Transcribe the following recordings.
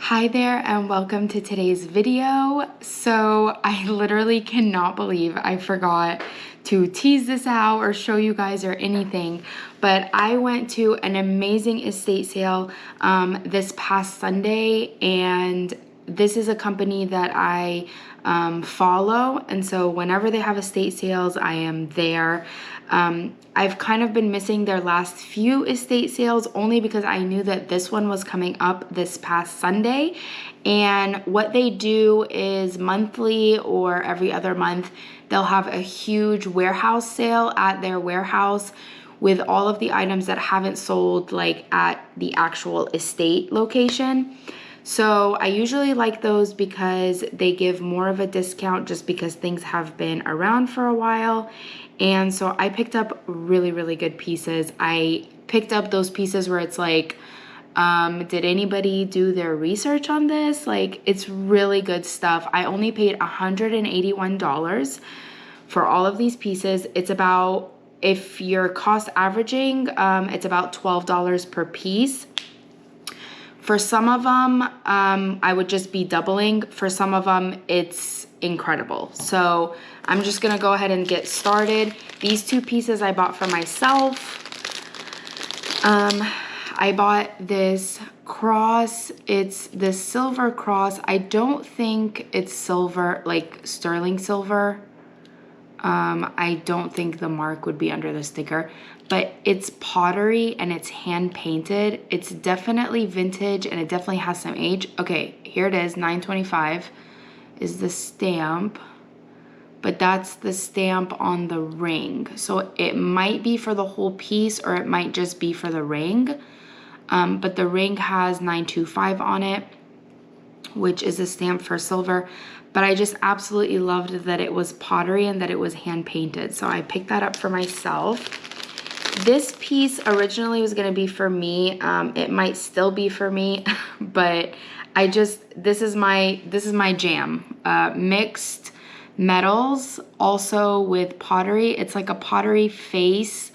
Hi there and welcome to today's video. So I literally cannot believe I forgot to tease this out or show you guys or anything, but I went to an amazing estate sale this past Sunday, and this is a company that I follow, and so whenever they have estate sales, I am there. I've kind of been missing their last few estate sales only because I knew that this one was coming up this past Sunday. And what they do is monthly or every other month, they'll have a huge warehouse sale at their warehouse with all of the items that haven't sold like at the actual estate location. So I usually like those because they give more of a discount just because things have been around for a while. And so I picked up really, really good pieces. I picked up those pieces where it's like, did anybody do their research on this? Like, it's really good stuff. I only paid $181 for all of these pieces. It's about, if you're cost averaging, it's about $12 per piece. For some of them, I would just be doubling. For some of them, it's incredible. So I'm just gonna go ahead and get started. These two pieces I bought for myself. I bought this cross. It's the silver cross. I don't think it's silver, like sterling silver. I don't think the mark would be under the sticker, but it's pottery and it's hand painted. It's definitely vintage and it definitely has some age. Okay, here it is, $9.25 is the stamp, but that's the stamp on the ring. So it might be for the whole piece or it might just be for the ring. But the ring has 925 on it, which is a stamp for silver. But I just absolutely loved that it was pottery and that it was hand painted. So I picked that up for myself. This piece originally was gonna be for me. It might still be for me, but this is my jam. Mixed metals also with pottery. It's like a pottery face,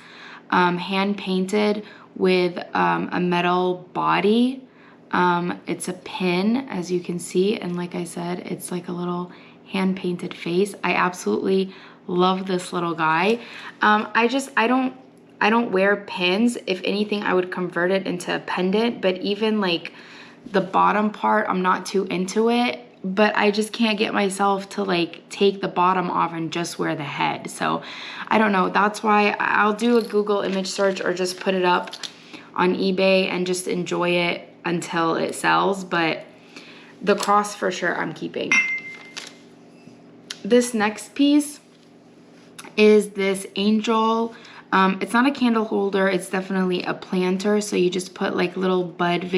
hand painted with a metal body. It's a pin, as you can see, and like I said, it's like a little hand painted face. I absolutely love this little guy. I don't wear pins. If anything, I would convert it into a pendant, but even like the bottom part, I'm not too into it, but I just can't get myself to like take the bottom off and just wear the head. So I don't know. That's why I'll do a Google image search or just put it up on eBay and just enjoy it until it sells, but the cross for sure I'm keeping. This next piece is this angel. It's not a candle holder, it's definitely a planter, so you just put like little bud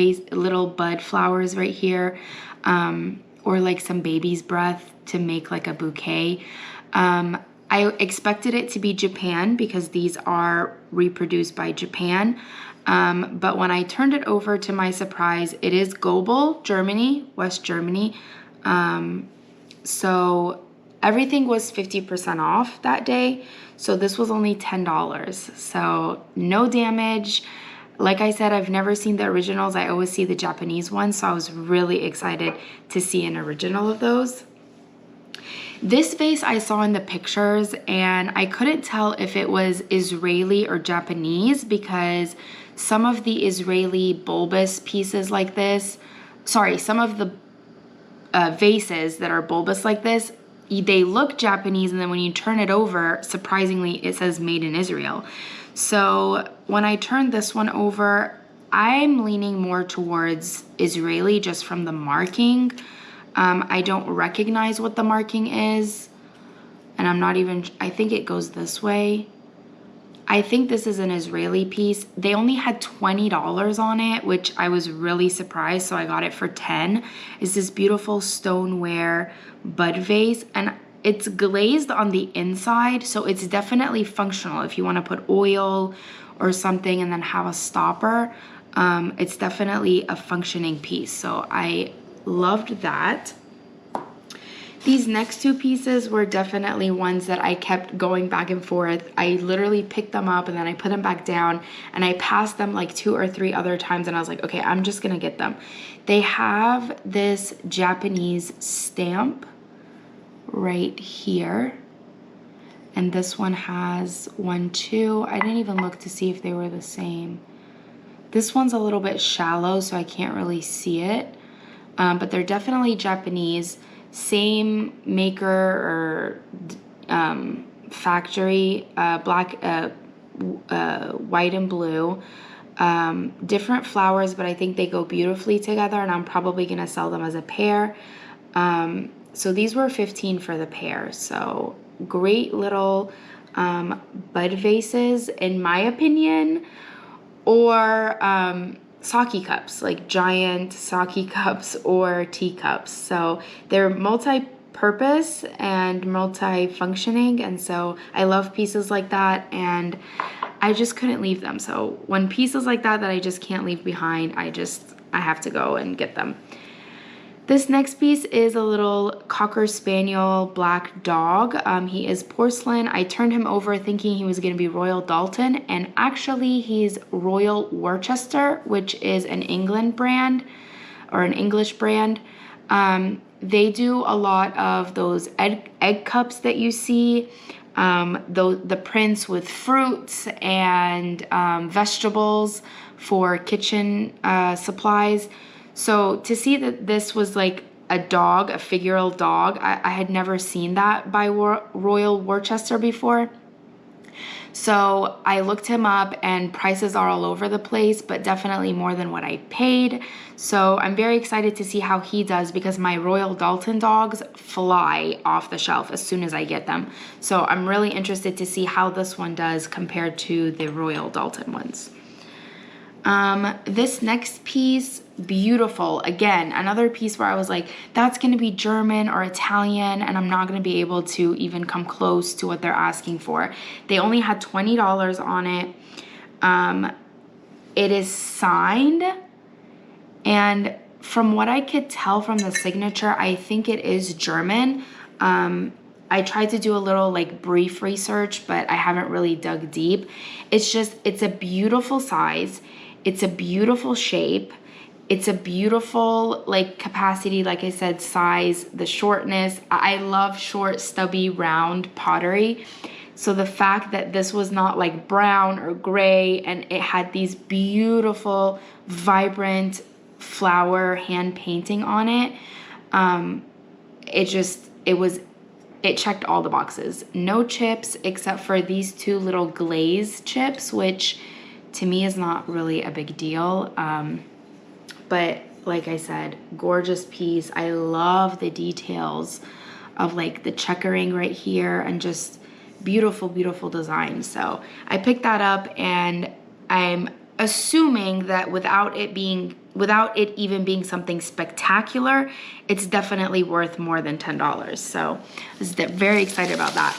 flowers right here, or like some baby's breath to make like a bouquet. I expected it to be Japan because these are reproduced by Japan. But when I turned it over, to my surprise, it is Gobel, Germany, West Germany. So everything was 50% off that day. So this was only $10. So no damage. Like I said, I've never seen the originals. I always see the Japanese ones. So I was really excited to see an original of those. This vase I saw in the pictures and I couldn't tell if it was Israeli or Japanese because some of the Israeli bulbous pieces like this, some of the vases that are bulbous like this, they look Japanese, and then when you turn it over, surprisingly, it says made in Israel. So when I turned this one over, I'm leaning more towards Israeli just from the marking. I don't recognize what the marking is, and I think it goes this way. I think this is an Israeli piece. They only had $20 on it, which I was really surprised, so I got it for $10. It's this beautiful stoneware bud vase, and it's glazed on the inside, so it's definitely functional. If you want to put oil or something and then have a stopper, it's definitely a functioning piece, so I loved that. These next two pieces were definitely ones that I kept going back and forth. I literally picked them up and then I put them back down, and I passed them like 2 or 3 other times, and I was like, okay, I'm just gonna get them. They have this Japanese stamp right here, and this one has one too. I didn't even look to see if they were the same. This one's a little bit shallow, so I can't really see it, but they're definitely Japanese. Same maker or factory, black, white and blue. Different flowers, but I think they go beautifully together, and I'm probably gonna sell them as a pair. So these were $15 for the pair. So great little bud vases, in my opinion, or sake cups, like giant sake cups or teacups. So they're multi-purpose and multi-functioning, and so I love pieces like that, and I just couldn't leave them. So when pieces like that I just can't leave behind, I have to go and get them. This next piece is a little Cocker Spaniel black dog. He is porcelain. I turned him over thinking he was going to be Royal Dalton, and actually he's Royal Worcester, which is an England brand or an English brand. They do a lot of those egg cups that you see, the prints with fruits and vegetables for kitchen supplies. So to see that this was like a dog, a figural dog, I had never seen that by Royal Worcester before. So I looked him up, and prices are all over the place, but definitely more than what I paid. So I'm very excited to see how he does, because my Royal Dalton dogs fly off the shelf as soon as I get them. So I'm really interested to see how this one does compared to the Royal Dalton ones. This next piece, beautiful. Again, another piece where I was like, that's going to be German or Italian, and I'm not going to be able to even come close to what they're asking for. They only had $20 on it. It is signed, and from what I could tell from the signature, I think it is German. I tried to do a little like brief research, but I haven't really dug deep. It's a beautiful size. It's a beautiful shape. It's a beautiful like capacity, like I said, size, the shortness. I love short, stubby, round pottery. So the fact that this was not like brown or gray, and it had these beautiful, vibrant flower hand painting on it, it checked all the boxes. No chips except for these 2 little glaze chips, which to me is not really a big deal. But like I said, gorgeous piece. I love the details of like the checkering right here, and just beautiful, beautiful design. So I picked that up, and I'm assuming that without it even being something spectacular, it's definitely worth more than $10. So I was very excited about that.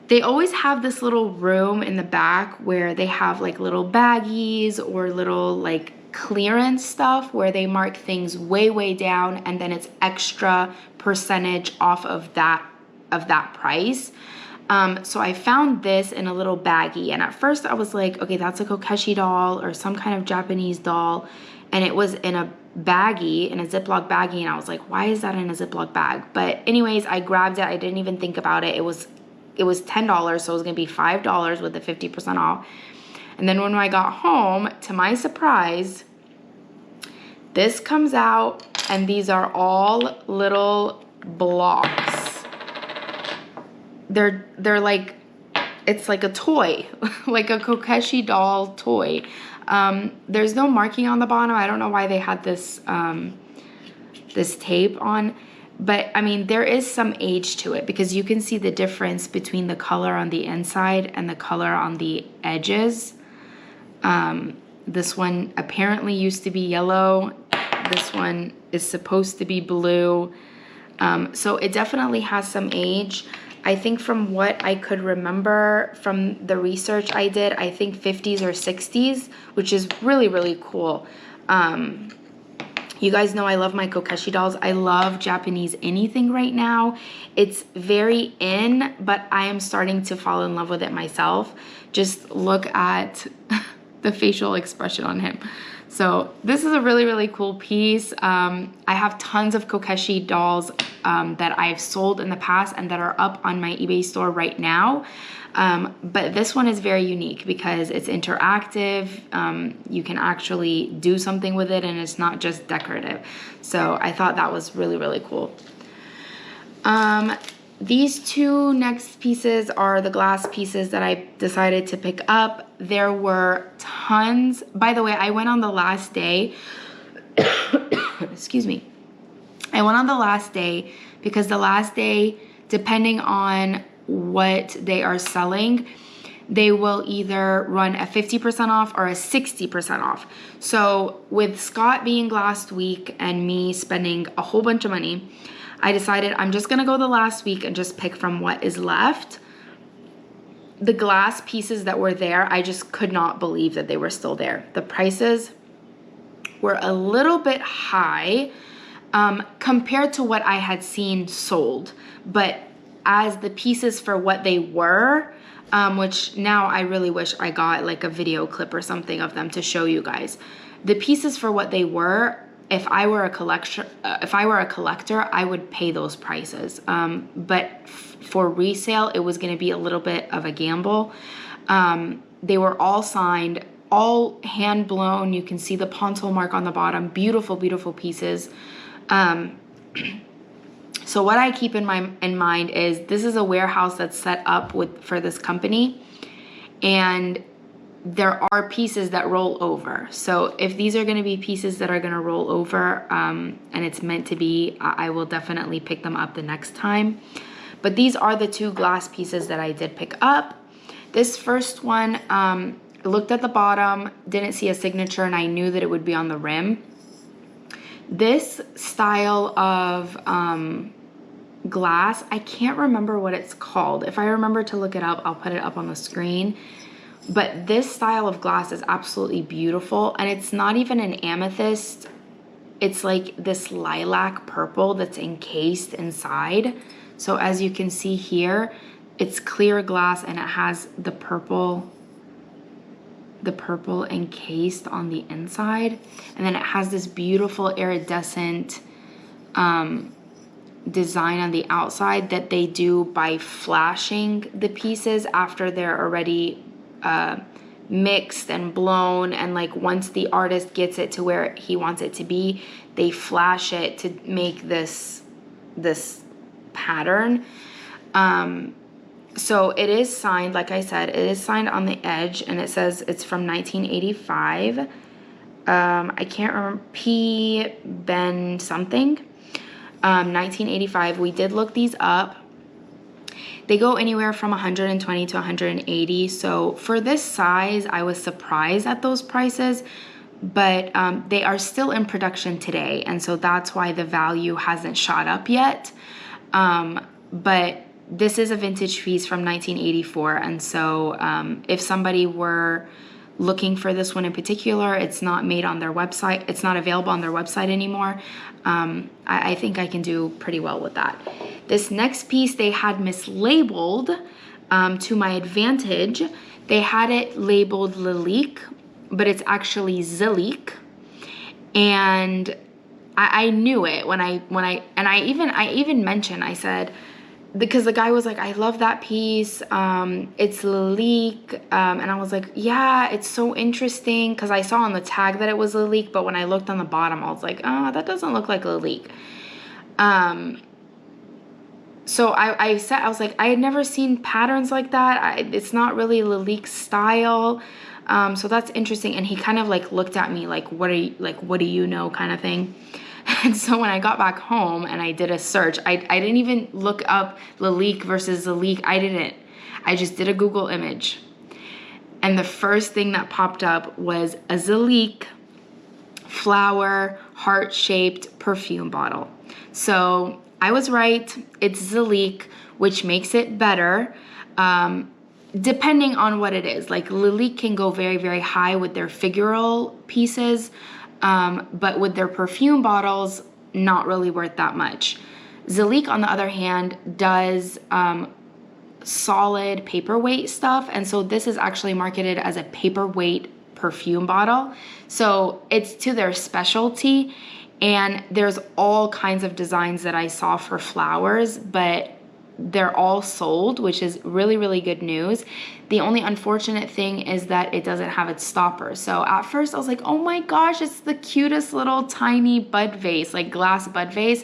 They always have this little room in the back where they have like little baggies or little like clearance stuff where they mark things way, way down, and then it's extra percentage off of that price. So I found this in a little baggie, and at first I was like, okay, that's a Kokeshi doll or some kind of Japanese doll, and it was in a baggie, in a Ziploc baggie, and I was like, why is that in a Ziploc bag? But anyways, I grabbed it. I didn't even think about it. It was $10, so it was gonna be $5 with the 50% off. And then when I got home, to my surprise, this comes out, and these are all little blocks. They're like, it's like a toy, like a Kokeshi doll toy. There's no marking on the bottom. I don't know why they had this this tape on, but I mean, there is some age to it, because you can see the difference between the color on the inside and the color on the edges. This one apparently used to be yellow. This one is supposed to be blue. So it definitely has some age. I think from what I could remember from the research I did, I think 50s or 60s, which is really, really cool. You guys know I love my Kokeshi dolls. I love Japanese anything right now. It's very in, but I am starting to fall in love with it myself. Just look at the facial expression on him. So this is a really, really cool piece. I have tons of Kokeshi dolls that I've sold in the past and that are up on my eBay store right now. But this one is very unique because it's interactive. You can actually do something with it and it's not just decorative. So I thought that was really, really cool. These two next pieces are the glass pieces that I decided to pick up. There were tons. By the way, I went on the last day. Excuse me. I went on the last day because the last day, depending on what they are selling, they will either run a 50% off or a 60% off. So with Scott being last week and me spending a whole bunch of money, I decided I'm just gonna go the last week and just pick from what is left. The glass pieces that were there, I just could not believe that they were still there. The prices were a little bit high compared to what I had seen sold, but as the pieces for what they were, which now I really wish I got like a video clip or something of them to show you guys. The pieces for what they were, if I were a collector, I would pay those prices. But for resale, it was going to be a little bit of a gamble. They were all signed, all hand blown. You can see the Ponto mark on the bottom. Beautiful, beautiful pieces. So what I keep in mind is this is a warehouse that's set up for this company, and there are pieces that roll over. So if these are going to be pieces that are going to roll over and it's meant to be, I will definitely pick them up the next time. But these are the two glass pieces that I did pick up. This first one, looked at the bottom, didn't see a signature, and I knew that it would be on the rim. This style of glass, I can't remember what it's called. If I remember to look it up, I'll put it up on the screen. But this style of glass is absolutely beautiful, and it's not even an amethyst. It's like this lilac purple that's encased inside. So as you can see here, it's clear glass and it has the purple encased on the inside, and then it has this beautiful iridescent design on the outside that they do by flashing the pieces after they're already mixed and blown, and like once the artist gets it to where he wants it to be, they flash it to make this pattern. So it is signed, like I said, it is signed on the edge, and it says it's from 1985. I can't remember, P. Ben something. 1985. We did look these up. They go anywhere from 120 to 180. So for this size, I was surprised at those prices, but they are still in production today, and so that's why the value hasn't shot up yet. But this is a vintage piece from 1984, and so if somebody were looking for this one in particular, it's not made on their website, it's not available on their website anymore. I think I can do pretty well with that. This next piece they had mislabeled to my advantage. They had it labeled Lalique, but it's actually Zilique, and I knew it when I even mentioned, I said, because the guy was like, I love that piece, it's Lalique, and I was like, yeah, it's so interesting, because I saw on the tag that it was Lalique, but when I looked on the bottom, I was like, oh, that doesn't look like Lalique. So I was like, I had never seen patterns like that. It's not really Lalique's style, so that's interesting. And he kind of like looked at me like, what do you know, kind of thing. And so when I got back home and I did a search, I didn't even look up Lalique versus Zilique. I just did a Google image. And the first thing that popped up was a Zilique flower heart-shaped perfume bottle. So I was right, it's Zilique, which makes it better. Depending on what it is. Like Lalique can go very, very high with their figural pieces. but with their perfume bottles, not really worth that much. Zalique, on the other hand, does solid paperweight stuff, and so this is actually marketed as a paperweight perfume bottle. So it's to their specialty, and there's all kinds of designs that I saw for flowers, but they're all sold, which is really, really good news. The only unfortunate thing is that it doesn't have its stopper. So at first I was like, oh my gosh, it's the cutest little tiny bud vase, like glass bud vase,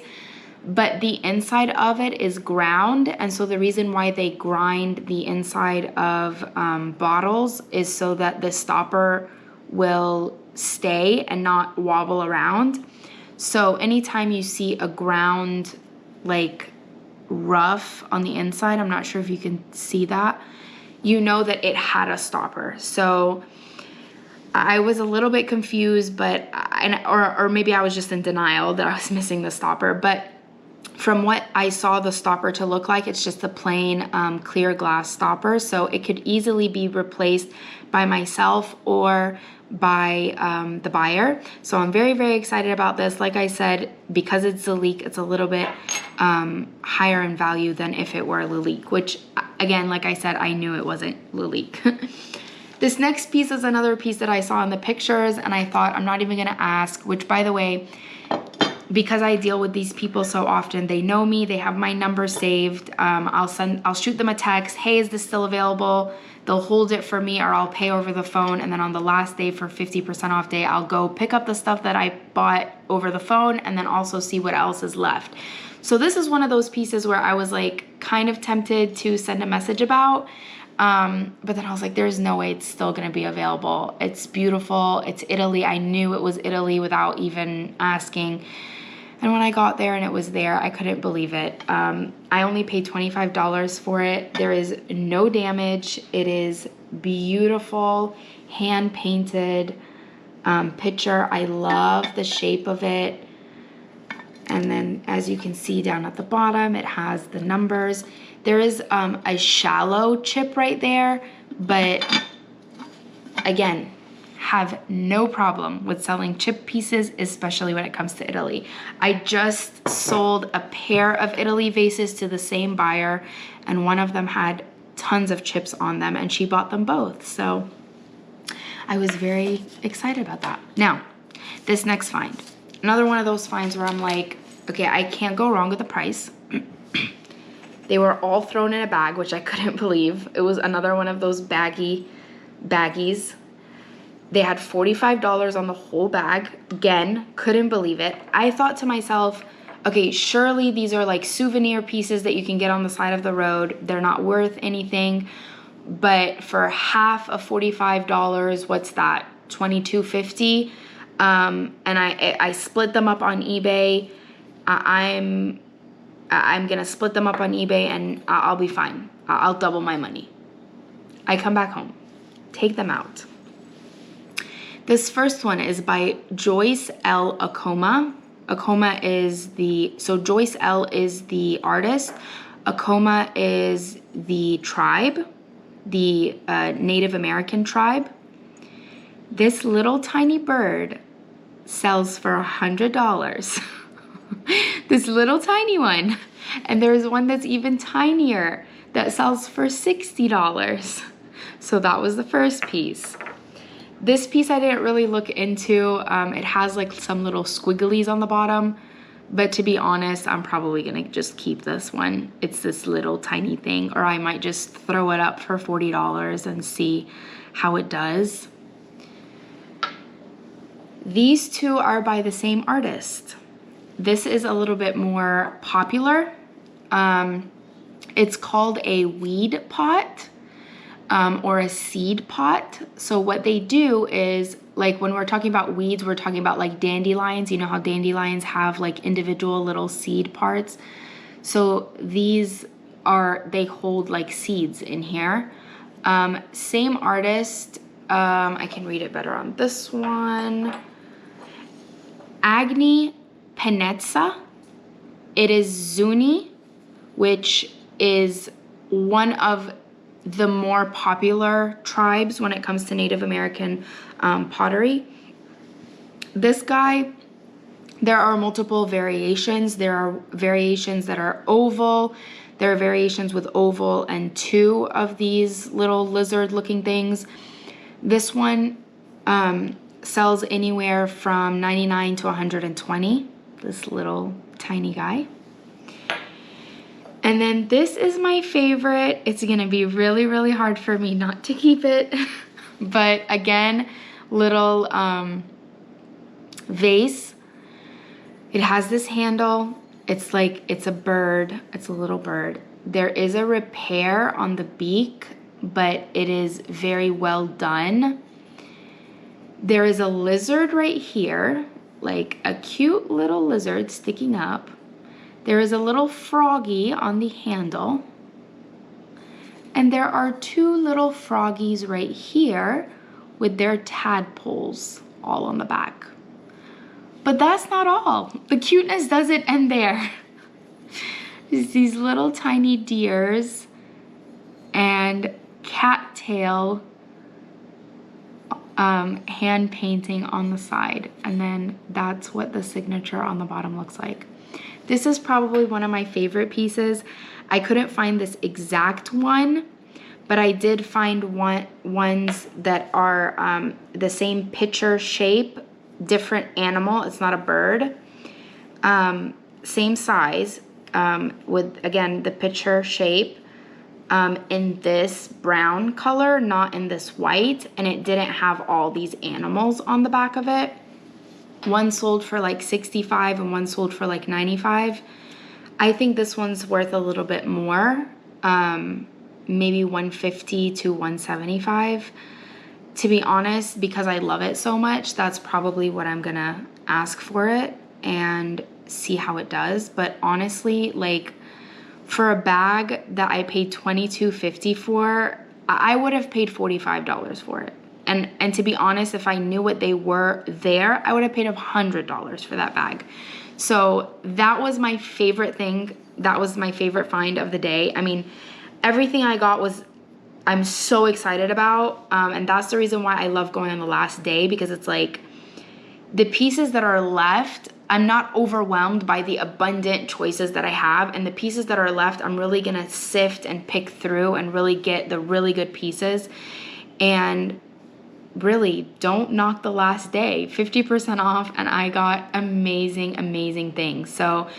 but the inside of it is ground. And so the reason why they grind the inside of bottles is so that the stopper will stay and not wobble around. So anytime you see a ground like rough on the inside, I'm not sure if you can see that, you know that it had a stopper. So I was a little bit confused, but or maybe I was just in denial that I was missing the stopper. But from what I saw the stopper to look like, it's just a plain clear glass stopper. So it could easily be replaced by myself or by the buyer. So I'm very, very excited about this. Like I said, because it's Zalique, it's a little bit higher in value than if it were Lalique, which again, like I said, I knew it wasn't Lalique. This next piece is another piece that I saw in the pictures, and I thought I'm not even gonna ask, which by the way, because I deal with these people so often, they know me, they have my number saved. I'll shoot them a text, hey, is this still available? They'll hold it for me, or I'll pay over the phone, and then on the last day for 50% off day, I'll go pick up the stuff that I bought over the phone and then also see what else is left. So this is one of those pieces where I was like kind of tempted to send a message about, but then I was like, there's no way it's still gonna be available. It's beautiful, it's Italy. I knew it was Italy without even asking. And when I got there and it was there, I couldn't believe it. I only paid $25 for it. There is no damage. It is beautiful, hand-painted picture. I love the shape of it. And then as you can see down at the bottom, it has the numbers. There is a shallow chip right there, but again, have no problem with selling chip pieces, especially when it comes to Italy. I just sold a pair of Italy vases to the same buyer, and one of them had tons of chips on them, and she bought them both. So I was very excited about that. Now, this next find, another one of those finds where I'm like, okay, I can't go wrong with the price. They were all thrown in a bag, which I couldn't believe. It was another one of those baggies. They had $45 on the whole bag. Again, couldn't believe it. I thought to myself, okay, surely these are like souvenir pieces that you can get on the side of the road. They're not worth anything. But for half of $45, what's that? $22.50. And I split them up on eBay. I'm gonna split them up on eBay and I'll be fine. I'll double my money. I come back home, take them out. This first one is by Joyce L. Acoma. Acoma is so Joyce L. is the artist. Acoma is the tribe, the Native American tribe. This little tiny bird sells for $100. This little tiny one. And there's one that's even tinier that sells for $60. So that was the first piece. This piece I didn't really look into. It has like some little squigglies on the bottom, but to be honest, I'm probably gonna just keep this one. It's this little tiny thing, or I might just throw it up for $40 and see how it does. These two are by the same artist. This is a little bit more popular. It's called a weed pot. Or a seed pot. So what they do is, like when we're talking about weeds, we're talking about like dandelions. You know how dandelions have like individual little seed parts. So these they hold like seeds in here. Same artist. I can read it better on this one. Agni Penetsa. It is Zuni, which is one of the more popular tribes when it comes to Native American pottery. This guy, there are multiple variations. There are variations that are oval. There are variations with oval and 2 of these little lizard looking things. This one sells anywhere from $99 to $120, this little tiny guy. And then this is my favorite. It's gonna be really, really hard for me not to keep it. But again, little vase. It has this handle. It's like, it's a bird. It's a little bird. There is a repair on the beak, but it is very well done. There is a lizard right here, like a cute little lizard sticking up. There is a little froggy on the handle. And there are 2 little froggies right here with their tadpoles all on the back. But that's not all. The cuteness doesn't end there. There's these little tiny deers and cattail hand painting on the side. And then that's what the signature on the bottom looks like. This is probably one of my favorite pieces. I couldn't find this exact one, but I did find ones that are the same picture shape, different animal. It's not a bird. Same size, with, again, the picture shape, in this brown color, not in this white, and it didn't have all these animals on the back of it. One sold for like $65 and one sold for like $95. I think this one's worth a little bit more, maybe $150 to $175. To be honest, because I love it so much, that's probably what I'm gonna ask for it and see how it does. But honestly, like, for a bag that I paid $22.50 for, I would have paid $45 for it. And to be honest, if I knew what they were there, I would have paid $100 for that bag. So that was my favorite thing. That was my favorite find of the day. I mean, everything I got was, I'm so excited about. And that's the reason why I love going on the last day, because it's like the pieces that are left, I'm not overwhelmed by the abundant choices that I have. And the pieces that are left, I'm really gonna sift and pick through and really get the really good pieces. And really, don't knock the last day. 50% off, and I got amazing, amazing things. So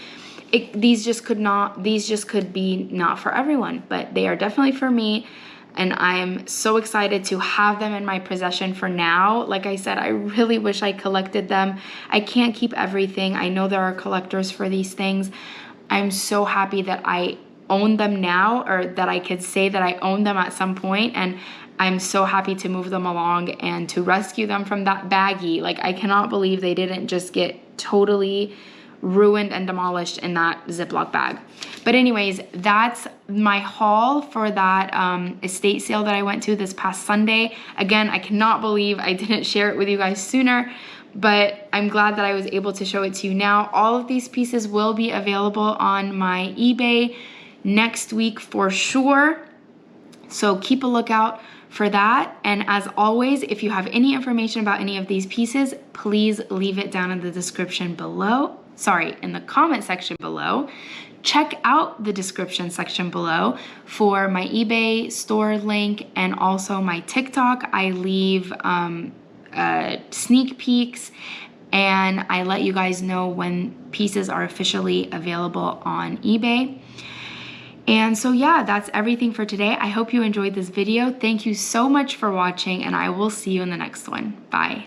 these just could be not for everyone, but they are definitely for me. And I am so excited to have them in my possession for now. Like I said, I really wish I collected them. I can't keep everything. I know there are collectors for these things. I'm so happy that I own them now, or that I could say that I own them at some point. And I'm so happy to move them along and to rescue them from that baggie. Like, I cannot believe they didn't just get totally ruined and demolished in that Ziploc bag. But anyways, that's my haul for that estate sale that I went to this past Sunday. Again, I cannot believe I didn't share it with you guys sooner, but I'm glad that I was able to show it to you now. All of these pieces will be available on my eBay next week for sure. So keep a lookout for that. And as always, if you have any information about any of these pieces, please leave it down in the description below. Sorry, in the comment section below. Check out the description section below for my eBay store link and also my TikTok. I leave sneak peeks and I let you guys know when pieces are officially available on eBay. And so yeah, that's everything for today. I hope you enjoyed this video. Thank you so much for watching, and I will see you in the next one. Bye.